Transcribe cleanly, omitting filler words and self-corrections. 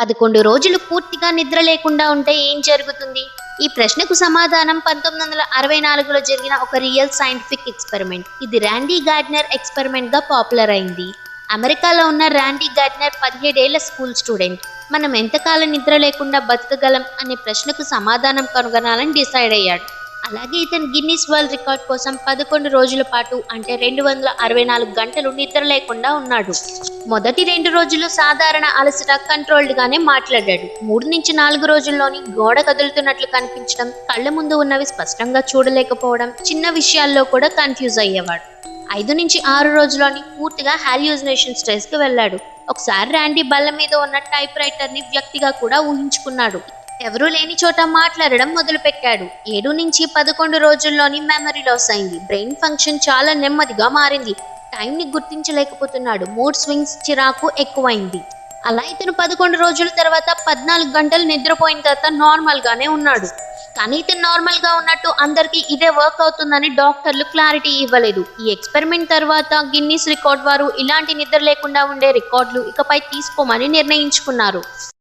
11 రోజులు పూర్తిగా నిద్ర లేకుండా ఉంటే ఏం జరుగుతుంది? ఈ ప్రశ్నకు సమాధానం 1964లో జరిగిన ఒక రియల్ సైంటిఫిక్ ఎక్స్పెరిమెంట్. ఇది ర్యాండీ గార్డ్నర్ ఎక్స్పెరిమెంట్ గా పాపులర్ అయింది. అమెరికాలో ఉన్న ర్యాండీ గార్డ్నర్ 17 ఏళ్ల స్కూల్ స్టూడెంట్. మనం ఎంతకాలం నిద్ర లేకుండా బతకగలం అనే ప్రశ్నకు సమాధానం కనుగొనాలని డిసైడ్ అయ్యాడు. అలాగే ఇతను గిన్నిస్ వరల్డ్ రికార్డ్ కోసం 11 రోజుల పాటు అంటే 264 గంటలు నిద్ర లేకుండా ఉన్నాడు. మొదటి 2 రోజులు సాధారణ అలసట కంట్రోల్డ్ గానే మాట్లాడాడు. 3 నుంచి 4 రోజుల్లోని గోడ కదులుతున్నట్లు కనిపించడం, కళ్ళ ముందు ఉన్నవి స్పష్టంగా చూడలేకపోవడం, చిన్న విషయాల్లో కూడా కన్ఫ్యూజ్ అయ్యేవాడు. 5 నుంచి 6 రోజుల్లోని పూర్తిగా హాల్యూజినేషన్ స్టేజ్ కి వెళ్ళాడు. ఒకసారి ర్యాండీ బల్ల మీద ఉన్న టైప్ రైటర్ ని వ్యక్తిగా కూడా ఊహించుకున్నాడు. ఎవరూ లేని చోట మాట్లాడడం మొదలుపెట్టాడు. 7 నుంచి 11 రోజుల్లోని మెమరీ లాస్ అయింది. బ్రెయిన్ ఫంక్షన్ చాలా నెమ్మదిగా మారింది. టైంని గుర్తించలేకపోతున్నాడు. మూడ్ స్వింగ్స్, చిరాకు ఎక్కువైంది. అలా ఇతను 11 రోజుల తర్వాత 14 గంటలు నిద్రపోయిన తర్వాత నార్మల్ గానే ఉన్నాడు. కానీ ఇతను నార్మల్ గా ఉన్నట్టు అందరికీ ఇదే వర్క్ అవుతుందని డాక్టర్లు క్లారిటీ ఇవ్వలేదు. ఈ ఎక్స్పెరిమెంట్ తర్వాత గిన్నిస్ రికార్డ్ వారు ఇలాంటి నిద్ర లేకుండా ఉండే రికార్డులు ఇకపై తీసుకోమని నిర్ణయించుకున్నారు.